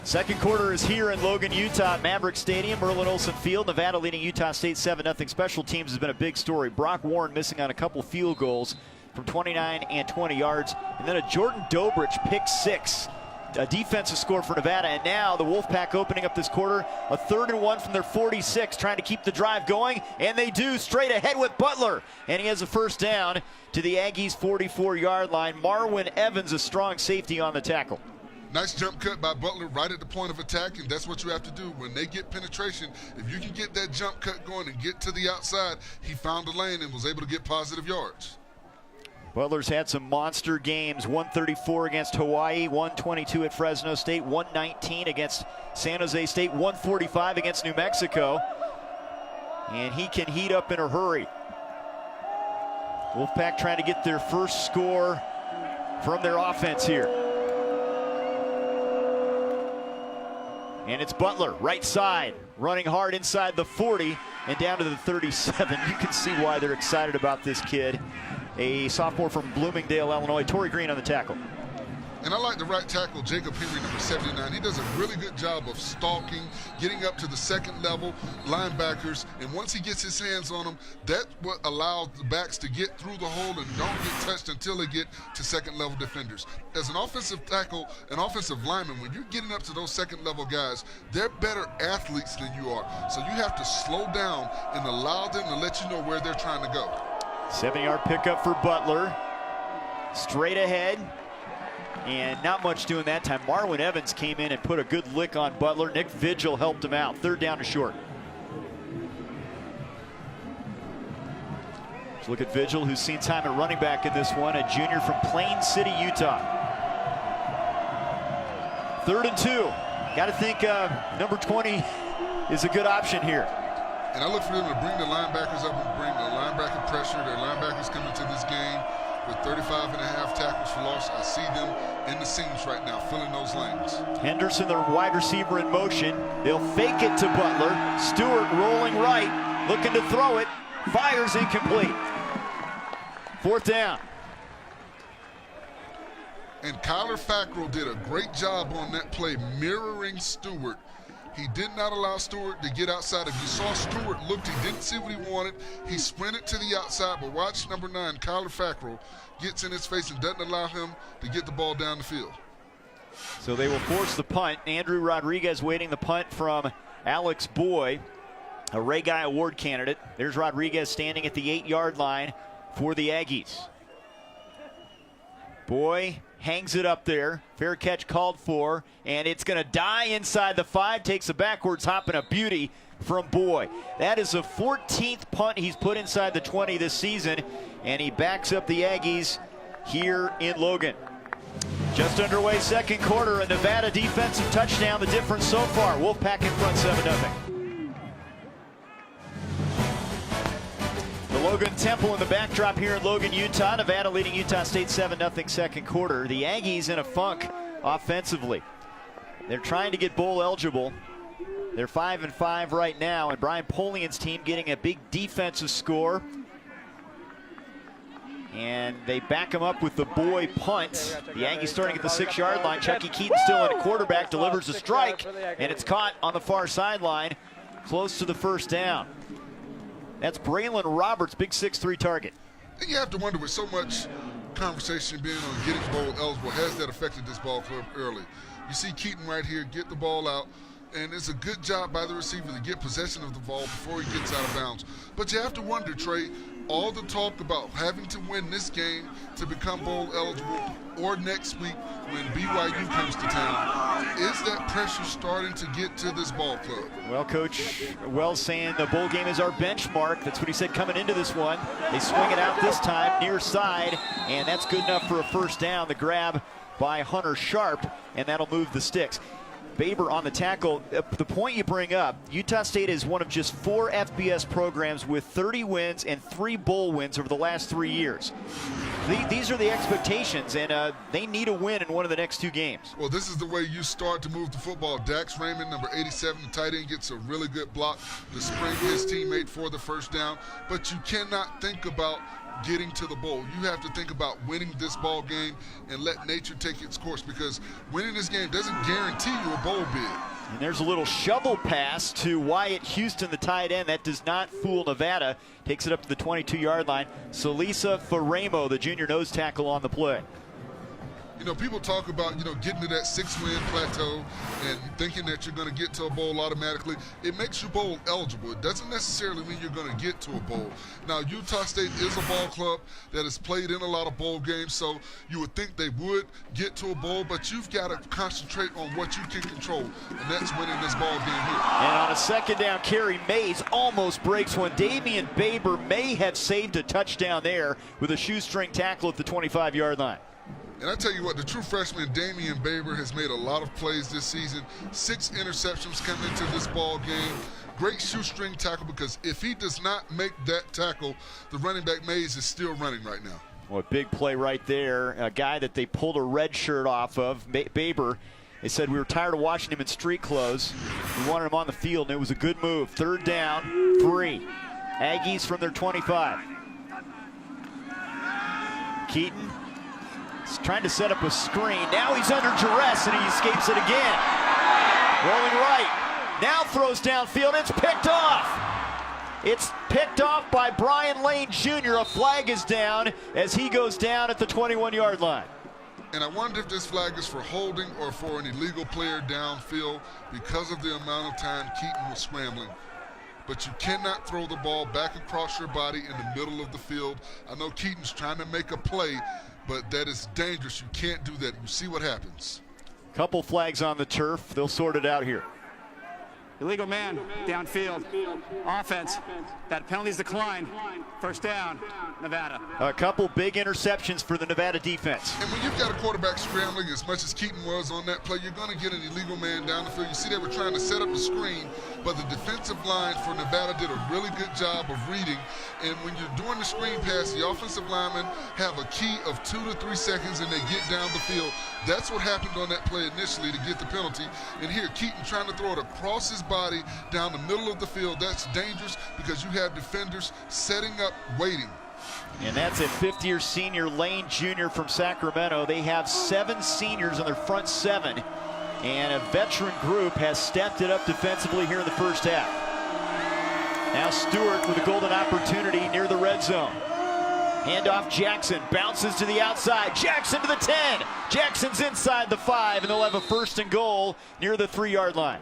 Second quarter is here in Logan, Utah, at Maverick Stadium, Merlin Olsen Field. Nevada leading Utah State 7-0. Special teams has been a big story. Brock Warren missing on a couple field goals from 29 and 20 yards. And then a Jordan Dobrich pick six. A defensive score for Nevada. And now the Wolfpack opening up this quarter. A 3rd and 1 from their 46, trying to keep the drive going. And they do, straight ahead with Butler. And he has a first down to the Aggies' 44-yard line. Marwin Evans, a strong safety on the tackle. Nice jump cut by Butler right at the point of attack, and that's what you have to do. When they get penetration, if you can get that jump cut going and get to the outside, he found a lane and was able to get positive yards. Butler's had some monster games. 134 against Hawaii, 122 at Fresno State, 119 against San Jose State, 145 against New Mexico. And he can heat up in a hurry. Wolfpack trying to get their first score from their offense here. And it's Butler, right side, running hard inside the 40 and down to the 37. You can see why they're excited about this kid. A sophomore from Bloomingdale, Illinois. Torrey Green on the tackle. And I like the right tackle, Jacob Henry, number 79. He does a really good job of stalking, getting up to the second level linebackers. And once he gets his hands on them, that's what allows the backs to get through the hole and don't get touched until they get to second level defenders. As an offensive tackle, an offensive lineman, when you're getting up to those second level guys, they're better athletes than you are. So you have to slow down and allow them to let you know where they're trying to go. 7-yard pickup for Butler. Straight ahead. And not much doing that time. Marwin Evans came in and put a good lick on Butler. Nick Vigil helped him out. 3rd down to short. Let's look at Vigil, who's seen time at running back in this one. A junior from Plain City, Utah. 3rd and 2. Got to think number 20 is a good option here. And I look for them to bring the linebackers up and bring the linebacker pressure. Their linebackers coming to this game with 35.5 tackles for loss. I see them in the seams right now, filling those lanes. Henderson, the wide receiver, in motion. They'll fake it to Butler. Stewart rolling right, looking to throw it. Fires incomplete. 4th down. And Kyler Fackrell did a great job on that play, mirroring Stewart. He did not allow Stewart to get outside. If you saw Stewart looked, he didn't see what he wanted. He sprinted to the outside, but watch number 9, Kyler Fackrell, gets in his face and doesn't allow him to get the ball down the field. So they will force the punt. Andrew Rodriguez waiting the punt from Alex Boy, a Ray Guy Award candidate. There's Rodriguez standing at the 8-yard line for the Aggies. Boy hangs it up there. Fair catch called for, and it's going to die inside the 5. Takes a backwards hop and a beauty from Boy. That is the 14th punt he's put inside the 20 this season, and he backs up the Aggies here in Logan. Just underway, second quarter, a Nevada defensive touchdown, the difference so far. Wolfpack in front 7-0. The Logan Temple in the backdrop here in Logan, Utah. Nevada leading Utah State 7-0 second quarter. The Aggies in a funk offensively. They're trying to get bowl eligible. They're 5-5 right now, and Brian Polian's team getting a big defensive score. And they back him up with the Boy punt. The Aggies starting at the 6-yard line. Chucky Keaton still in a quarterback, delivers a strike, and it's caught on the far sideline, close to the first down. That's Braylon Roberts, big 6'3" target. And you have to wonder, with so much conversation being on getting bowl eligible, has that affected this ball club early? You see Keaton right here get the ball out, and it's a good job by the receiver to get possession of the ball before he gets out of bounds. But you have to wonder, Trey, all the talk about having to win this game to become bowl eligible, or next week when BYU comes to town, is that pressure starting to get to this ball club? Well, Coach Wells saying the bowl game is our benchmark. That's what he said coming into this one. They swing it out this time, near side, and that's good enough for a first down. The grab by Hunter Sharp, and that'll move the sticks. Baber on the tackle. The point you bring up, Utah State is one of just 4 FBS programs with 30 wins and 3 bowl wins over the last 3 years. These are the expectations, and they need a win in one of the next 2 games. Well, this is the way you start to move the football. Dax Raymond, number 87, the tight end, gets a really good block to spring his teammate for the first down. But you cannot think about getting to the bowl. You have to think about winning this ball game and let nature take its course, because winning this game doesn't guarantee you a bowl bid. And there's a little shovel pass to Wyatt Houston, the tight end. That does not fool Nevada. Takes it up to the 22-yard line. Salisa Faremo, the junior nose tackle, on the play. You know, people talk about, getting to that 6-win plateau and thinking that you're going to get to a bowl automatically. It makes you bowl eligible. It doesn't necessarily mean you're going to get to a bowl. Now, Utah State is a ball club that has played in a lot of bowl games, so you would think they would get to a bowl, but you've got to concentrate on what you can control, and that's winning this ball game here. And on a second down carry, Mays almost breaks one. Damian Baber may have saved a touchdown there with a shoestring tackle at the 25-yard line. And I tell you what, the true freshman Damian Baber has made a lot of plays this season. 6 interceptions come into this ball game. Great shoestring tackle, because if he does not make that tackle, the running back Mays is still running right now. Well, a big play right there. A guy that they pulled a red shirt off of, Baber. They said we were tired of watching him in street clothes. We wanted him on the field, and it was a good move. 3rd down, 3. Aggies from their 25. Keaton. He's trying to set up a screen. Now he's under duress, and he escapes it again. Rolling right. Now throws downfield. It's picked off. It's picked off by Brian Lane Jr. A flag is down as he goes down at the 21-yard line. And I wonder if this flag is for holding or for an illegal player downfield, because of the amount of time Keaton was scrambling. But you cannot throw the ball back across your body in the middle of the field. I know Keaton's trying to make a play, but that is dangerous. You can't do that. You see what happens. Couple flags on the turf. They'll sort it out here. Illegal man downfield. Offense. That penalty's declined. 1st down, Nevada. A couple big interceptions for the Nevada defense. And when you've got a quarterback scrambling as much as Keaton was on that play, you're going to get an illegal man down the field. You see they were trying to set up the screen, but the defensive line for Nevada did a really good job of reading. And when you're doing the screen pass, the offensive linemen have a key of 2 to 3 seconds, and they get down the field. That's what happened on that play initially to get the penalty. And here, Keaton trying to throw it across his body down the middle of the field. That's dangerous, because you have defenders setting up, waiting. And that's a 5th-year senior, Lane Jr. from Sacramento. They have 7 seniors on their front 7, and a veteran group has stepped it up defensively here in the first half. Now Stewart with a golden opportunity near the red zone. Handoff Jackson, bounces to the outside. Jackson to the 10. Jackson's inside the 5, and they'll have a 1st and goal near the 3-yard line.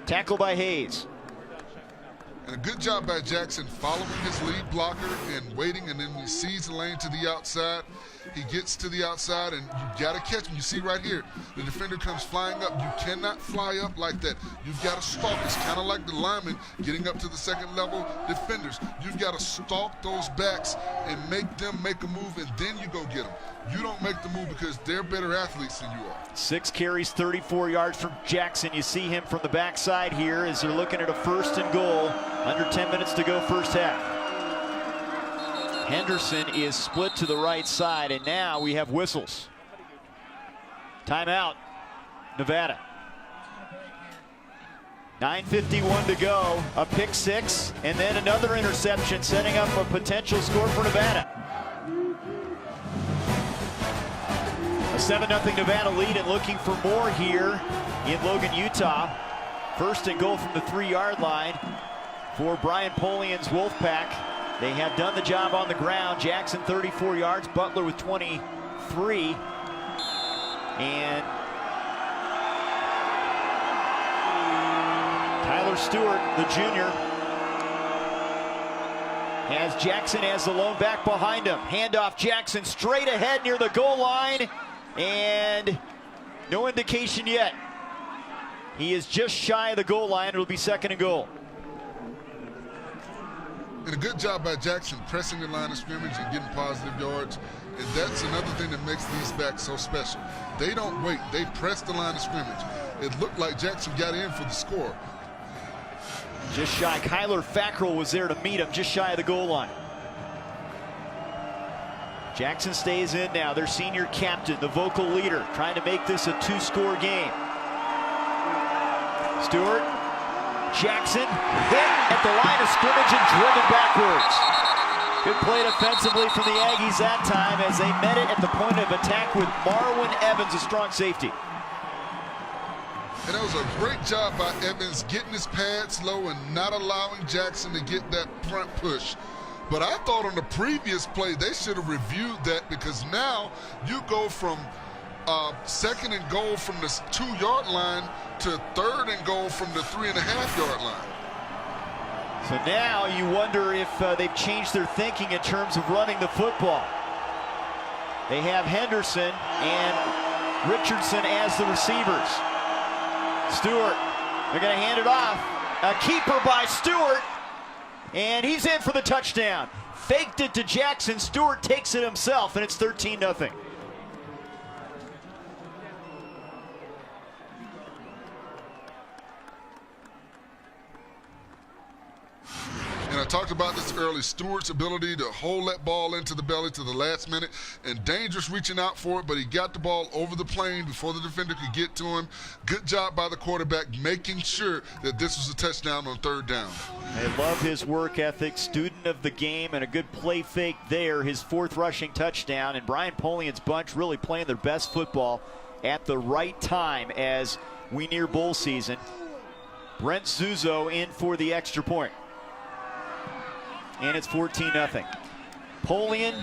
Tackle by Hayes. And a good job by Jackson following his lead blocker and waiting, and then he sees the lane to the outside. He gets to the outside, and you got to catch him. You see right here, the defender comes flying up. You cannot fly up like that. You've got to stalk. It's kind of like the linemen getting up to the 2nd level defenders. You've got to stalk those backs and make them make a move, and then you go get them. You don't make the move because they're better athletes than you are. 6 carries, 34 yards from Jackson. You see him from the backside here as they're looking at a 1st and goal. Under 10 minutes to go first half. Henderson is split to the right side, and now we have whistles. Timeout, Nevada. 9:51 to go. A pick 6, and then another interception, setting up a potential score for Nevada. A 7-0 Nevada lead, and looking for more here in Logan, Utah. 1st and goal from the 3-yard line for Brian Polian's Wolfpack. They have done the job on the ground. Jackson 34 yards, Butler with 23. And Tyler Stewart, the junior, has Jackson as the lone back behind him. Handoff Jackson straight ahead near the goal line, and no indication yet. He is just shy of the goal line. It'll be 2nd and goal. And a good job by Jackson pressing the line of scrimmage and getting positive yards. And that's another thing that makes these backs so special. They don't wait. They press the line of scrimmage. It looked like Jackson got in for the score. Just shy. Kyler Fackrell was there to meet him, just shy of the goal line. Jackson stays in now, their senior captain, the vocal leader, trying to make this a 2-score game. Stewart, Jackson hit at the line of scrimmage and driven backwards. Good play defensively from the Aggies that time as they met it at the point of attack with Marwin Evans, a strong safety. And that was a great job by Evans getting his pads low and not allowing Jackson to get that front push. But I thought on the previous play they should have reviewed that, because now you go from second and goal from the 2-yard line to third and goal from the 3.5-yard line. So now you wonder if they've changed their thinking in terms of running the football. They have Henderson and Richardson as the receivers. Stewart, they're going to hand it off. A keeper by Stewart, and he's in for the touchdown. Faked it to Jackson. Stewart takes it himself, and it's 13-0. And I talked about this early, Stewart's ability to hold that ball into the belly to the last minute, and dangerous reaching out for it, but he got the ball over the plane before the defender could get to him. Good job by the quarterback making sure that this was a touchdown on 3rd down. I love his work ethic, student of the game, and a good play fake there, his 4th rushing touchdown. And Brian Polian's bunch really playing their best football at the right time as we near bowl season. Brent Zuzo in for the extra point. And it's 14-0. Polian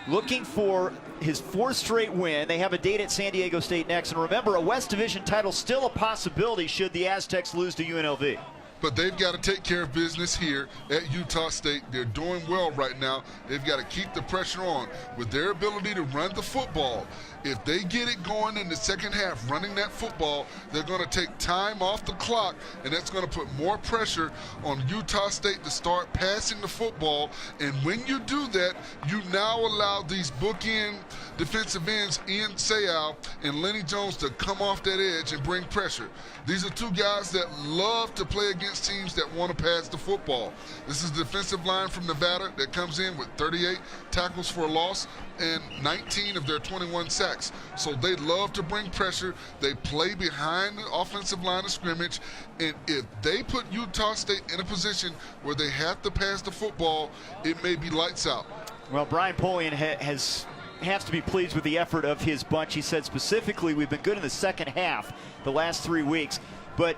looking for his 4th straight win. They have a date at San Diego State next. And remember, a West Division title still a possibility should the Aztecs lose to UNLV. But they've got to take care of business here at Utah State. They're doing well right now. They've got to keep the pressure on. With their ability to run the football, if they get it going in the second half, running that football, they're going to take time off the clock, and that's going to put more pressure on Utah State to start passing the football. And when you do that, you now allow these bookend defensive ends, Ian Sayal and Lenny Jones, to come off that edge and bring pressure. These are 2 guys that love to play against teams that want to pass the football. This is the defensive line from Nevada that comes in with 38 tackles for a loss and 19 of their 21 sacks. So they love to bring pressure. They play behind the offensive line of scrimmage. And if they put Utah State in a position where they have to pass the football, it may be lights out. Well, Brian Polian has to be pleased with the effort of his bunch. He said specifically, we've been good in the second half the last 3 weeks, but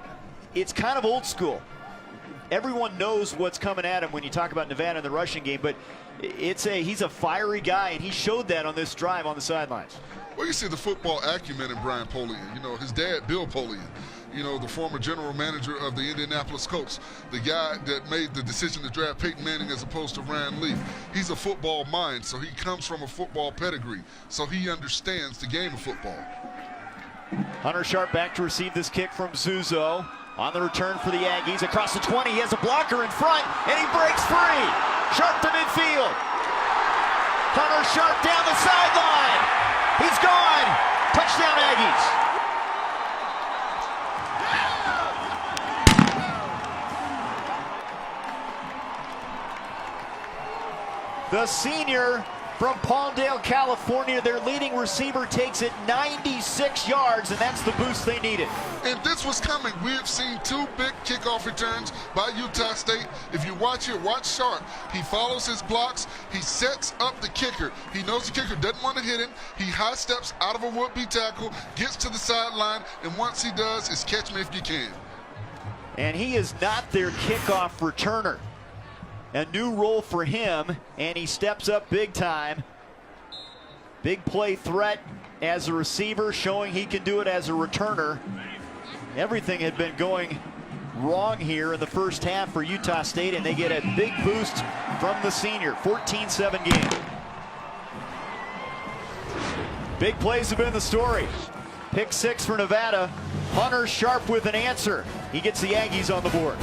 it's kind of old school. Everyone knows what's coming at him when you talk about Nevada in the rushing game, but he's a fiery guy, and he showed that on this drive on the sidelines. Well, you see the football acumen in Brian Polian. You know, his dad, Bill Polian, you know, the former general manager of the Indianapolis Colts, the guy that made the decision to draft Peyton Manning as opposed to Ryan Leaf. He's a football mind, so he comes from a football pedigree, so he understands the game of football. Hunter Sharp back to receive this kick from Zuzo. On the return for the Aggies, across the 20, he has a blocker in front, and he breaks free. Sharp to midfield. Hunter Sharp down the sideline. He's gone. Touchdown, Aggies. The senior from Palmdale, California, their leading receiver takes it 96 yards, and that's the boost they needed. And this was coming. We have seen 2 big kickoff returns by Utah State. If you watch here, watch Sharp. He follows his blocks. He sets up the kicker. He knows the kicker doesn't want to hit him. He high steps out of a would-be tackle, gets to the sideline, and once he does, it's catch me if you can. And he is not their kickoff returner. A new role for him, and he steps up big time. Big play threat as a receiver, showing he can do it as a returner. Everything had been going wrong here in the first half for Utah State, and they get a big boost from the senior. 14-7 game. Big plays have been the story. Pick 6 for Nevada. Hunter Sharp with an answer. He gets the Aggies on the board.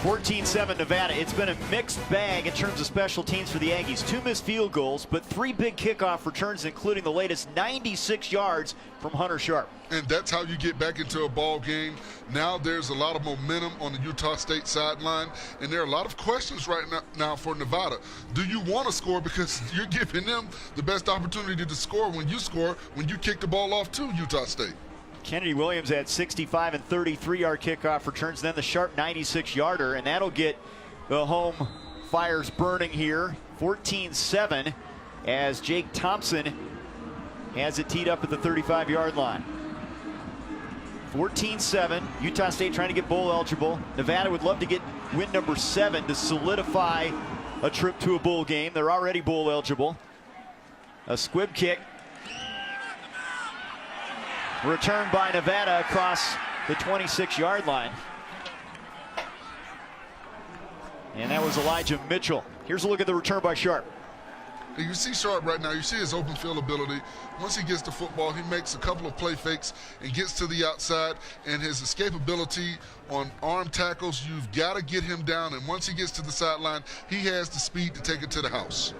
14-7 Nevada. It's been a mixed bag in terms of special teams for the Aggies. 2 missed field goals, but 3 big kickoff returns, including the latest 96 yards from Hunter Sharp. And that's how you get back into a ball game. Now there's a lot of momentum on the Utah State sideline, and there are a lot of questions right now for Nevada. Do you want to score? Because you're giving them the best opportunity to score when you kick the ball off to Utah State. Kennedy Williams had 65 and 33-yard kickoff returns, then the sharp 96-yarder, and that'll get the home fires burning here. 14-7 as Jake Thompson has it teed up at the 35-yard line. 14-7, Utah State trying to get bowl eligible. Nevada would love to get win number 7 to solidify a trip to a bowl game. They're already bowl eligible. A squib kick. Returned by Nevada across the 26-yard line. And that was Elijah Mitchell. Here's a look at the return by Sharp. You see Sharp right now. You see his open field ability. Once he gets the football, he makes a couple of play fakes and gets to the outside. And his escapability on arm tackles, you've got to get him down. And once he gets to the sideline, he has the speed to take it to the house.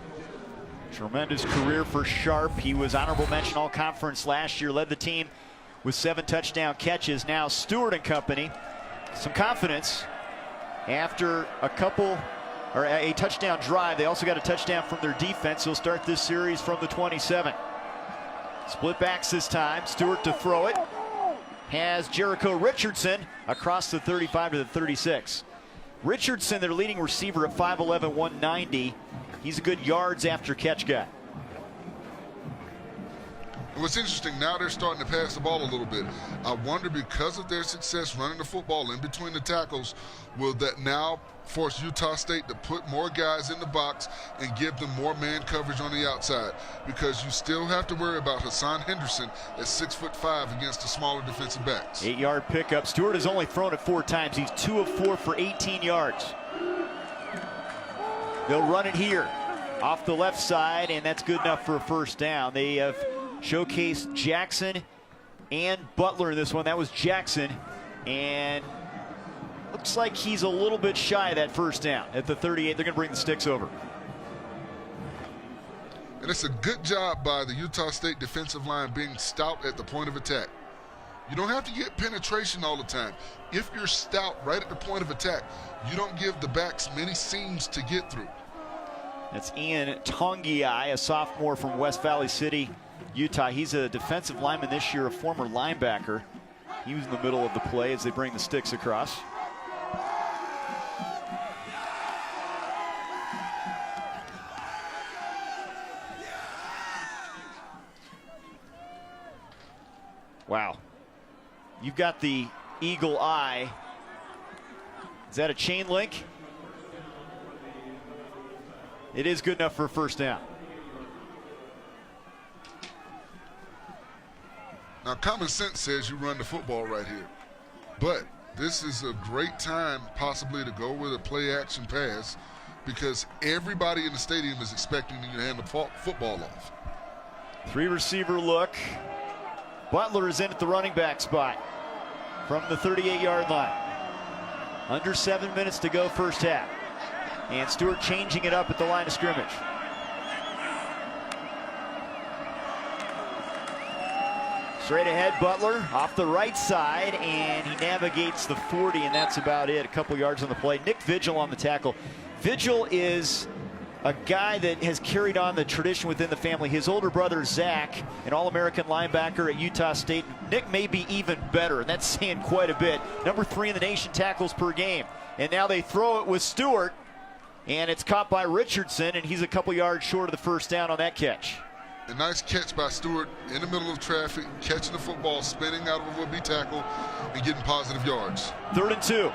Tremendous career for Sharp. He was honorable mention all-conference last year, led the team with 7 touchdown catches. Now Stewart and company, some confidence after a touchdown drive. They also got a touchdown from their defense. He'll start this series from the 27. Split backs this time. Stewart to throw it. Has Jericho Richardson across the 35 to the 36. Richardson, their leading receiver at 5'11", 190. He's a good yards after catch guy. What's interesting, now they're starting to pass the ball a little bit. I wonder, because of their success running the football in between the tackles, will that now force Utah State to put more guys in the box and give them more man coverage on the outside? Because you still have to worry about Hassan Henderson at 6'5" against the smaller defensive backs. 8-yard pickup. Stewart has only thrown it 4 times. He's 2 of 4 for 18 yards. They'll run it here off the left side, and that's good enough for a first down. They have showcased Jackson and Butler in this one. That was Jackson, and looks like he's a little bit shy of that first down at the 38. They're going to bring the sticks over. And it's a good job by the Utah State defensive line being stout at the point of attack. You don't have to get penetration all the time. If you're stout right at the point of attack, you don't give the backs many seams to get through. That's Ian Tongiai, a sophomore from West Valley City, Utah. He's a defensive lineman this year, a former linebacker. He was in the middle of the play as they bring the sticks across. Wow. You've got the eagle eye. Is that a chain link? It is good enough for a first down. Now, common sense says you run the football right here. But this is a great time possibly to go with a play-action pass because everybody in the stadium is expecting you to hand the football off. 3-receiver look. Butler is in at the running back spot from the 38-yard line. Under 7 minutes to go first half. And Stewart changing it up at the line of scrimmage. Straight ahead, Butler off the right side, and he navigates the 40, and that's about it. A couple yards on the play. Nick Vigil on the tackle. Vigil is a guy that has carried on the tradition within the family. His older brother, Zach, an All-American linebacker at Utah State. Nick may be even better, and that's saying quite a bit. Number 3 in the nation tackles per game. And now they throw it with Stewart, and it's caught by Richardson, and he's a couple yards short of the first down on that catch. A nice catch by Stewart in the middle of traffic, catching the football, spinning out of a would-be tackle, and getting positive yards. 3rd and 2.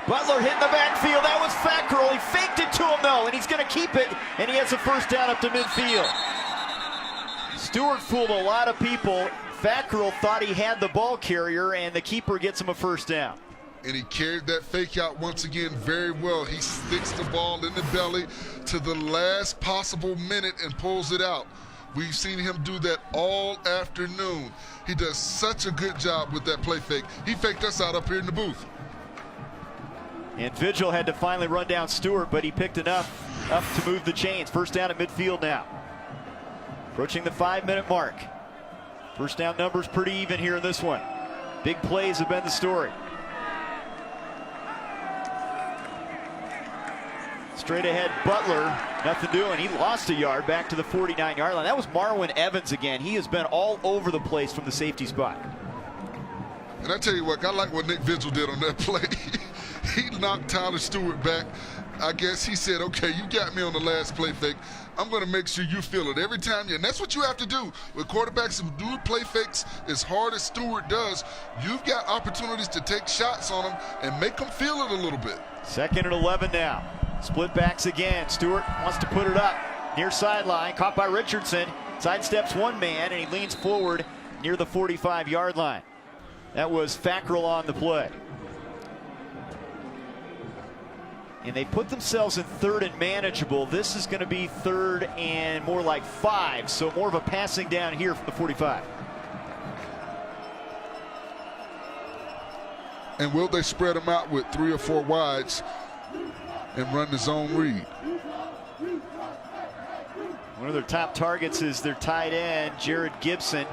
Butler hitting the backfield. That was Fackrell. He faked it to him, though, and he's going to keep it, and he has a first down up to midfield. Stewart fooled a lot of people. Fackrell thought he had the ball carrier, and the keeper gets him a first down. And he carried that fake out once again very well. He sticks the ball in the belly to the last possible minute and pulls it out. We've seen him do that all afternoon. He does such a good job with that play fake. He faked us out up here in the booth. And Vigil had to finally run down Stewart, but he picked enough up to move the chains. First down at midfield now. Approaching the 5-minute mark. First down numbers pretty even here in this one. Big plays have been the story. Straight ahead, Butler, nothing doing. He lost a yard back to the 49-yard line. That was Marwin Evans again. He has been all over the place from the safety spot. And I tell you what, I like what Nick Vigil did on that play. He knocked Tyler Stewart back. I guess he said, okay, you got me on the last play fake. I'm going to make sure you feel it every time. And that's what you have to do with quarterbacks who do play fakes as hard as Stewart does. You've got opportunities to take shots on them and make them feel it a little bit. 2nd and 11 now. Split backs again. Stewart wants to put it up near sideline. Caught by Richardson. Sidesteps one man, and he leans forward near the 45-yard line. That was Fackrell on the play. And they put themselves in 3rd and manageable. This is going to be 3rd and more like 5, so more of a passing down here from the 45. And will they spread them out with 3 or 4 wides and run the zone read? One of their top targets is their tight end, Jared Gibson.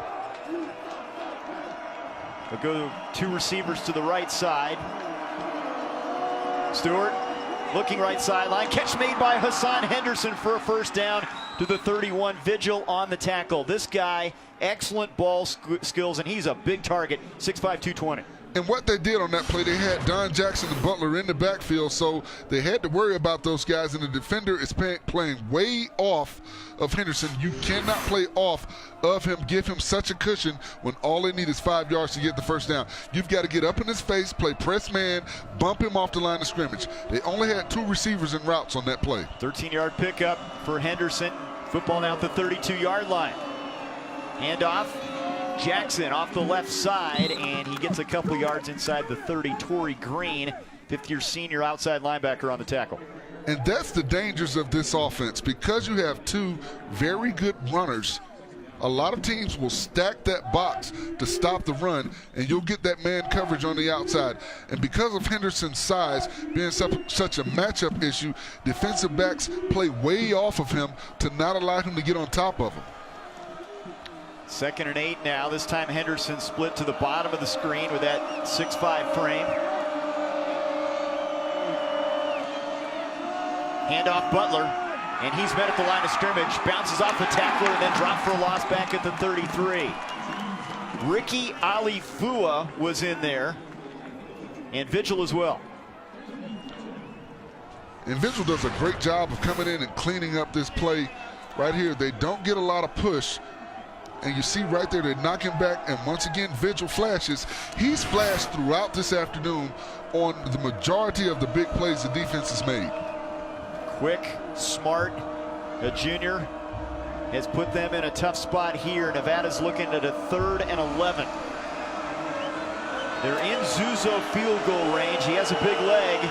They'll go 2 receivers to the right side. Stewart looking right sideline. Catch made by Hassan Henderson for a first down to the 31. Vigil on the tackle. This guy, excellent ball skills, and he's a big target, 6'5", 220. And what they did on that play, they had Don Jackson and Butler in the backfield, so they had to worry about those guys, and the defender is playing way off of Henderson. You cannot play off of him, give him such a cushion when all they need is 5 yards to get the first down. You've got to get up in his face, play press man, bump him off the line of scrimmage. They only had 2 receivers in routes on that play. 13-yard pickup for Henderson. Football now at the 32-yard line. Handoff. Jackson off the left side, and he gets a couple yards inside the 30. Torrey Green, 5th-year senior outside linebacker on the tackle. And that's the dangers of this offense. Because you have 2 very good runners, a lot of teams will stack that box to stop the run, and you'll get that man coverage on the outside. And because of Henderson's size being such a matchup issue, defensive backs play way off of him to not allow him to get on top of him. 2nd and 8 now. This time Henderson split to the bottom of the screen with that 6'5" frame. Handoff Butler, and he's met at the line of scrimmage. Bounces off the tackler and then dropped for a loss back at the 33. Ricky Alifua was in there, and Vigil as well. And Vigil does a great job of coming in and cleaning up this play right here. They don't get a lot of push. And you see right there, they knock him back, and once again, Vigil flashes. He's flashed throughout this afternoon on the majority of the big plays the defense has made. Quick, smart, a junior, has put them in a tough spot here. Nevada's looking at a 3rd and 11. They're in Zuzo field goal range. He has a big leg.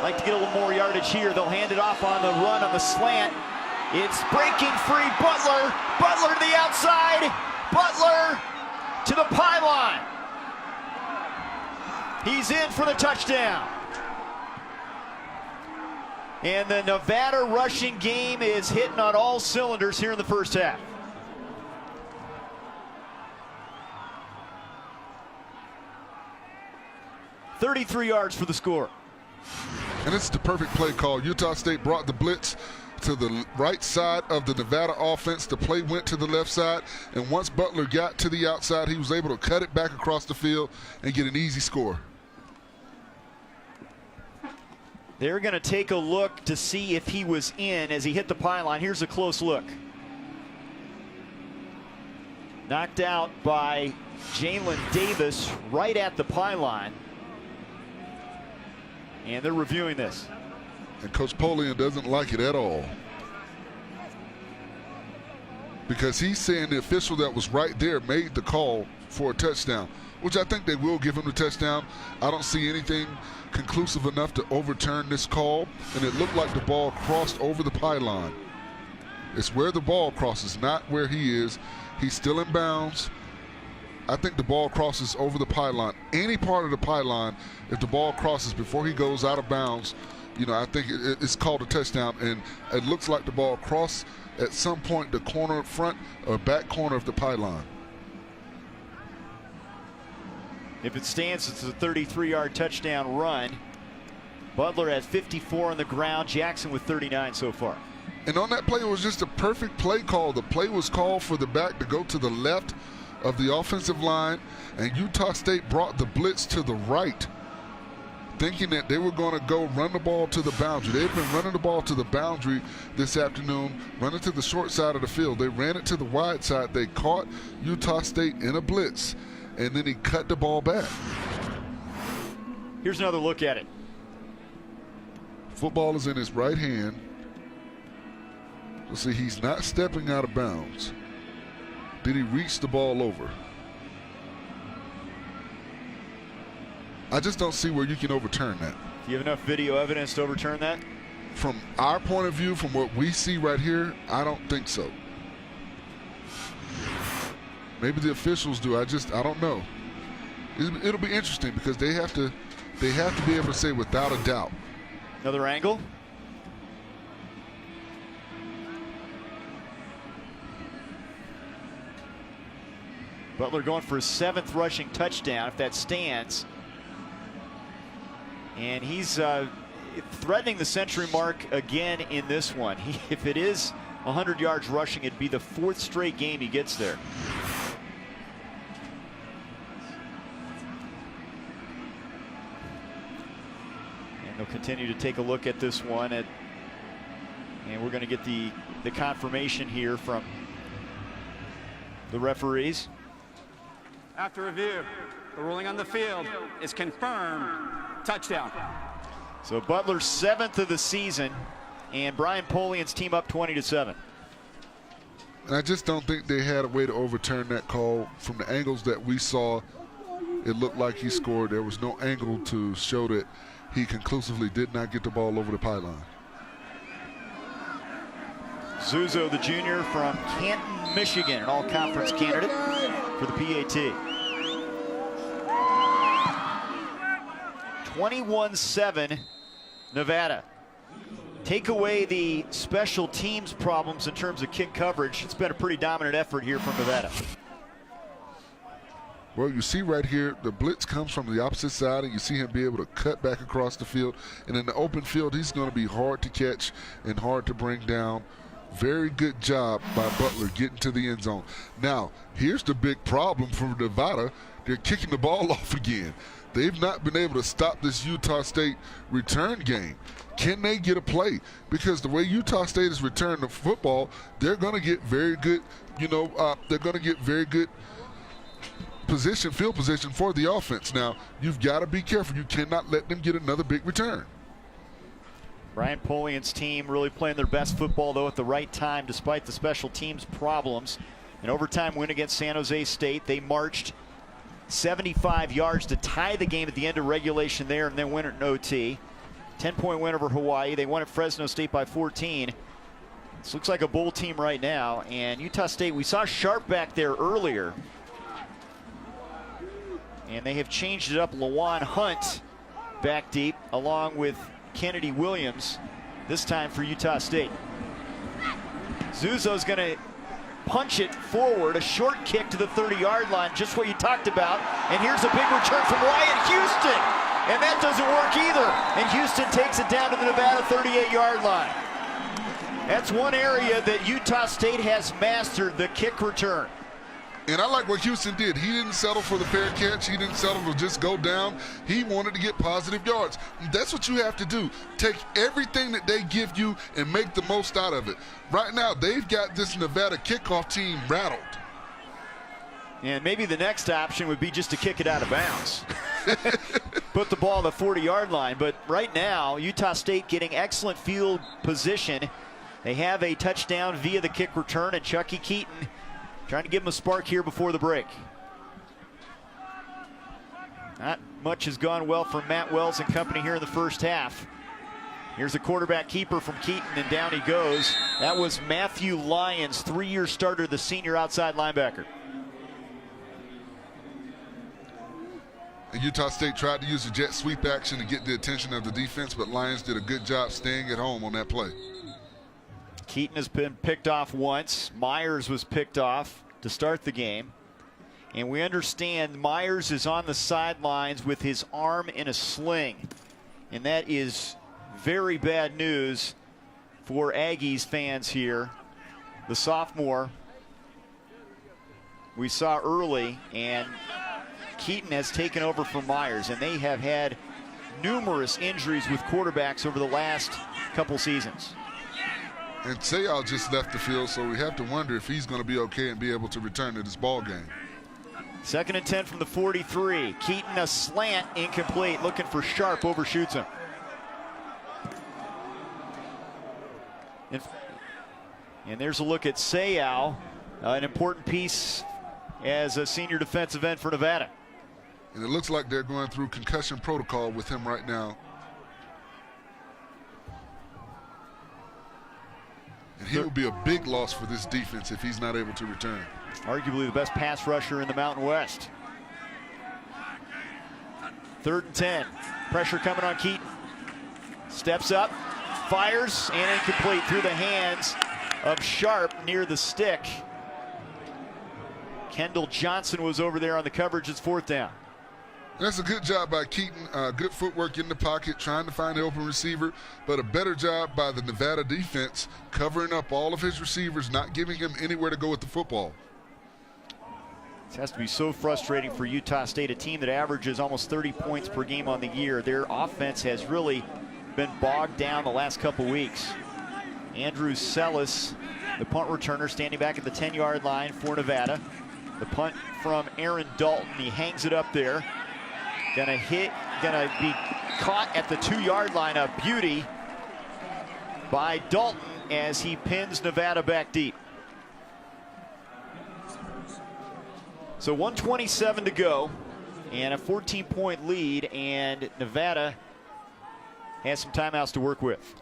Like to get a little more yardage here. They'll hand it off on the run on the slant. It's breaking free. Butler. Butler to the outside. Butler to the pylon. He's in for the touchdown. And the Nevada rushing game is hitting on all cylinders here in the first half. .33 yards for the score. And it's the perfect play call. Utah State brought the blitz to the right side of the Nevada offense. The play went to the left side, and once Butler got to the outside, he was able to cut it back across the field and get an easy score. They're going to take a look to see if he was in as he hit the pylon. Here's a close look. Knocked out by Jalen Davis right at the pylon. And they're reviewing this. And Coach Polian doesn't like it at all, because he's saying the official that was right there made the call for a touchdown, which I think they will give him the touchdown. I don't see anything conclusive enough to overturn this call, and it looked like the ball crossed over the pylon. It's where the ball crosses, not where he is. He's still in bounds. I think the ball crosses over the pylon. Any part of the pylon, if the ball crosses before he goes out of bounds, you know, I think it's called a touchdown. And it looks like the ball crossed at some point the corner front or back corner of the pylon. If it stands, it's a 33-yard touchdown run. Butler at 54 on the ground. Jackson with 39 so far. And on that play, it was just a perfect play call. The play was called for the back to go to the left of the offensive line, and Utah State brought the blitz to the right, thinking that they were going to go run the ball to the boundary. They've been running the ball to the boundary this afternoon, running to the short side of the field. They ran it to the wide side. They caught Utah State in a blitz, and then he cut the ball back. Here's another look at it. Football is in his right hand. You'll see he's not stepping out of bounds. Did he reach the ball over? I just don't see where you can overturn that. Do you have enough video evidence to overturn that? From our point of view, from what we see right here, I don't think so. Maybe the officials do. I don't know. It'll be interesting because they have to be able to say without a doubt. Another angle. Butler going for his 7th rushing touchdown if that stands. And he's threatening the century mark again in this one. If it is 100 yards rushing, it'd be the 4th straight game he gets there. And they'll continue to take a look at this one. And we're going to get the confirmation here from the referees. After review, the ruling on the field is confirmed. Touchdown. So Butler's 7th of the season, and Brian Polian's team up 20-7. And I just don't think they had a way to overturn that call. From the angles that we saw, it looked like he scored. There was no angle to show that he conclusively did not get the ball over the pylon. Zuzo, the junior from Canton, Michigan, an all-conference candidate for the PAT. 21-7, Nevada. Take away the special teams problems in terms of kick coverage. It's been a pretty dominant effort here from Nevada. Well, you see right here, the blitz comes from the opposite side, and you see him be able to cut back across the field. And in the open field, he's going to be hard to catch and hard to bring down. Very good job by Butler getting to the end zone. Now, here's the big problem for Nevada. They're kicking the ball off again. They've not been able to stop this Utah State return game. Can they get a play? Because the way Utah State is returning the football, they're going to get very good, they're going to get very good field position for the offense. Now, you've got to be careful. You cannot let them get another big return. Brian Polian's team really playing their best football, though, at the right time, despite the special teams problems. An overtime win against San Jose State. They marched 75 yards to tie the game at the end of regulation there and then win it in OT. 10-point win over Hawaii. They won at Fresno State by 14. This looks like a bowl team right now. And Utah State, we saw Sharp back there earlier. And they have changed it up. Lawan Hunt back deep along with Kennedy Williams, this time for Utah State. Zuzo's going to punch it forward, a short kick to the 30-yard line, just what you talked about. And here's a big return from Ryan Houston. And that doesn't work either. And Houston takes it down to the Nevada 38-yard line. That's one area that Utah State has mastered, the kick return. And I like what Houston did. He didn't settle for the fair catch. He didn't settle to just go down. He wanted to get positive yards. That's what you have to do. Take everything that they give you and make the most out of it. Right now, they've got this Nevada kickoff team rattled. And maybe the next option would be just to kick it out of bounds. Put the ball on the 40-yard line. But right now, Utah State getting excellent field position. They have a touchdown via the kick return, and Chucky Keaton trying to give him a spark here before the break. Not much has gone well for Matt Wells and company here in the first half. Here's a quarterback keeper from Keaton, and down he goes. That was Matthew Lyons, 3-year starter, the senior outside linebacker. And Utah State tried to use the jet sweep action to get the attention of the defense, but Lyons did a good job staying at home on that play. Keaton has been picked off once. Myers was picked off to start the game. And we understand Myers is on the sidelines with his arm in a sling. And that is very bad news for Aggies fans here. The sophomore we saw early, and Keaton has taken over for Myers, and they have had numerous injuries with quarterbacks over the last couple seasons. And Sayal just left the field, so we have to wonder if he's going to be okay and be able to return to this ball game. 2nd and 10 from the 43. Keaton, a slant, incomplete, looking for Sharp, overshoots him. And there's a look at Sayal, an important piece as a senior defensive end for Nevada. And it looks like they're going through concussion protocol with him right now. And he will be a big loss for this defense if he's not able to return. Arguably the best pass rusher in the Mountain West. 3rd and 10. Pressure coming on Keaton. Steps up, fires, and incomplete through the hands of Sharp near the stick. Kendall Johnson was over there on the coverage. It's 4th down. That's a good job by Keaton. Good footwork in the pocket, trying to find the open receiver, but a better job by the Nevada defense covering up all of his receivers, not giving him anywhere to go with the football. It has to be so frustrating for Utah State, a team that averages almost 30 points per game on the year. Their offense has really been bogged down the last couple weeks. Andrew Sellis, the punt returner, standing back at the 10-yard line for Nevada. The punt from Aaron Dalton. He hangs it up there. Gonna be caught at the 2-yard line. A beauty by Dalton as he pins Nevada back deep. So 1:27 to go and a 14-point lead, and Nevada has some timeouts to work with.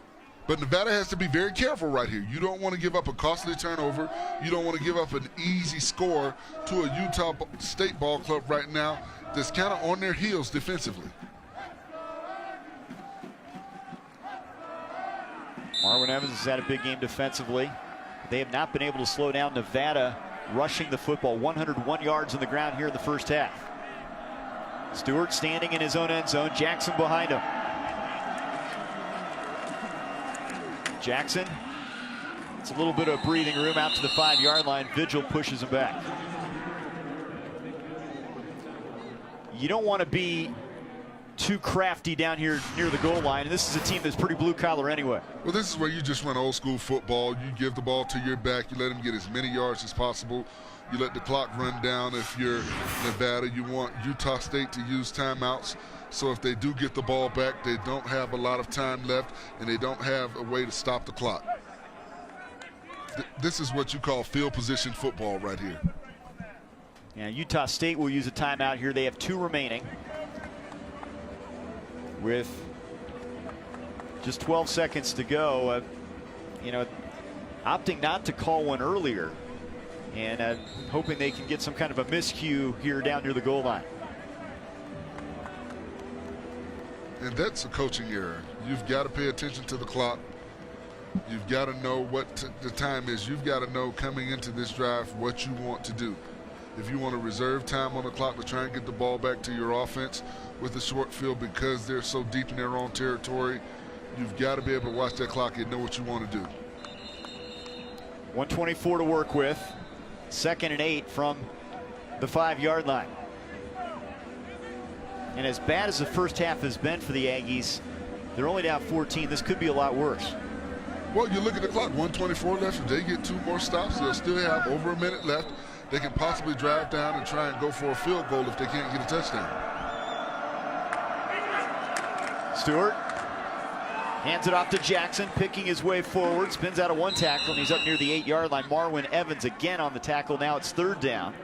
But Nevada has to be very careful right here. You don't want to give up a costly turnover. You don't want to give up an easy score to a Utah State ball club right now that's kind of on their heels defensively. Marwin Evans has had a big game defensively. They have not been able to slow down Nevada rushing the football. 101 yards on the ground here in the first half. Stewart standing in his own end zone. Jackson behind him. Jackson, it's a little bit of breathing room out to the 5-yard line. Vigil pushes him back. You don't want to be too crafty down here near the goal line. And this is a team that's pretty blue collar anyway. Well, this is where you just run old school football. You give the ball to your back. You let him get as many yards as possible. You let the clock run down. If you're Nevada, you want Utah State to use timeouts. So if they do get the ball back, they don't have a lot of time left, and they don't have a way to stop the clock. This is what you call field position football right here. Yeah, Utah State will use a timeout here. They have 2 remaining, with just 12 seconds to go. Opting not to call one earlier, and hoping they can get some kind of a miscue here down near the goal line. And that's a coaching error. You've got to pay attention to the clock. You've got to know what the time is. You've got to know coming into this drive what you want to do. If you want to reserve time on the clock to try and get the ball back to your offense with a short field because they're so deep in their own territory, you've got to be able to watch that clock and know what you want to do. 1:24 to work with. 2nd and 8 from the 5-yard line. And as bad as the first half has been for the Aggies, they're only down 14. This could be a lot worse. Well, you look at the clock, 1:24 left. If they get 2 more stops, they'll still have over a minute left. They can possibly drive down and try and go for a field goal if they can't get a touchdown. Stewart hands it off to Jackson, picking his way forward, spins out of 1 tackle, and he's up near the 8-yard line. Marwin Evans again on the tackle. Now it's 3rd down.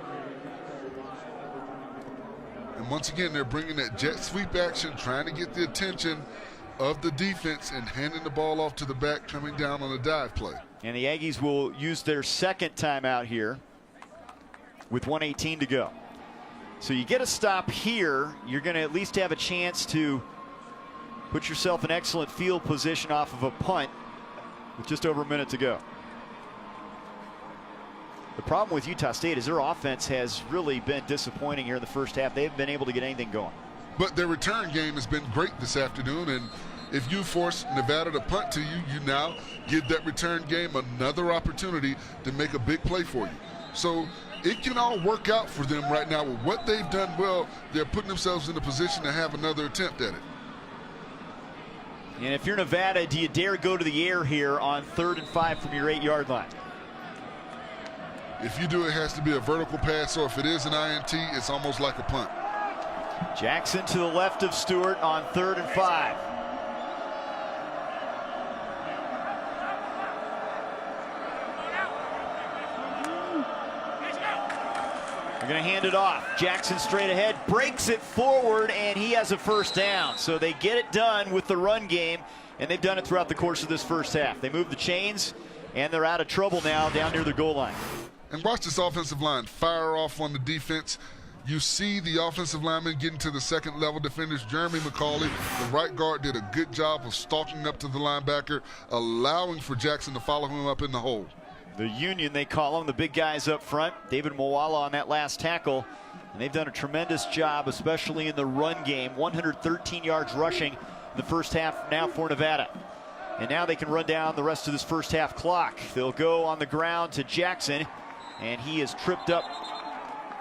And once again, they're bringing that jet sweep action, trying to get the attention of the defense and handing the ball off to the back coming down on a dive play. And the Aggies will use their 2nd timeout here with 1:18 to go. So you get a stop here, you're going to at least have a chance to put yourself in excellent field position off of a punt with just over a minute to go. The problem with Utah State is their offense has really been disappointing here in the first half. They haven't been able to get anything going. but their return game has been great this afternoon. And if you force Nevada to punt to you, you now give that return game another opportunity to make a big play for you. So it can all work out for them right now. With what they've done well, they're putting themselves in a position to have another attempt at it. And if you're Nevada, do you dare go to the air here on 3rd and 5 from your 8-yard line? If you do, it has to be a vertical pass, or if it is an INT, it's almost like a punt. Jackson to the left of Stewart on 3rd and 5. They're going to hand it off. Jackson straight ahead, breaks it forward, and he has a first down. So they get it done with the run game, and they've done it throughout the course of this first half. They move the chains, and they're out of trouble now down near the goal line. And watch this offensive line fire off on the defense. You see the offensive linemen getting to the second level defenders. Jeremy McCauley, the right guard, did a good job of stalking up to the linebacker, allowing for Jackson to follow him up in the hole. The Union, they call them, the big guys up front. David Moala on that last tackle. And they've done a tremendous job, especially in the run game. 113 yards rushing in the first half now for Nevada. And now they can run down the rest of this first half clock. They'll go on the ground to Jackson, and he is tripped up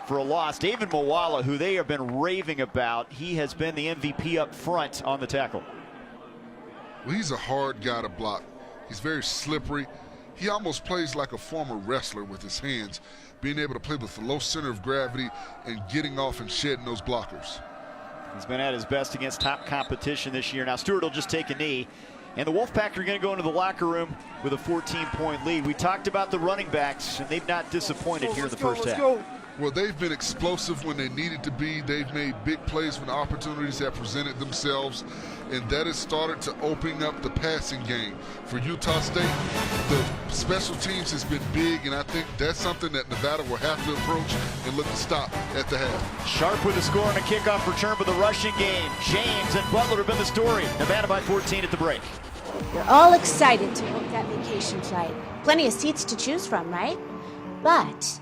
for a loss. David Moala, who they have been raving about, he has been the MVP up front on the tackle. Well, he's a hard guy to block. He's very slippery. He almost plays like a former wrestler with his hands, being able to play with the low center of gravity and getting off and shedding those blockers. He's been at his best against top competition this year. Now Stewart will just take a knee, and the Wolfpack are going to go into the locker room with a 14-point lead. We talked about the running backs, and they've not disappointed here in the first half. Well, they've been explosive when they needed to be. They've made big plays when opportunities have presented themselves, and that has started to open up the passing game. For Utah State, the special teams has been big, and I think that's something that Nevada will have to approach and look to stop at the half. Sharp with the score on a kickoff return for the rushing game. James and Butler have been the story. Nevada by 14 at the break. You're all excited to book that vacation flight. Plenty of seats to choose from, right? But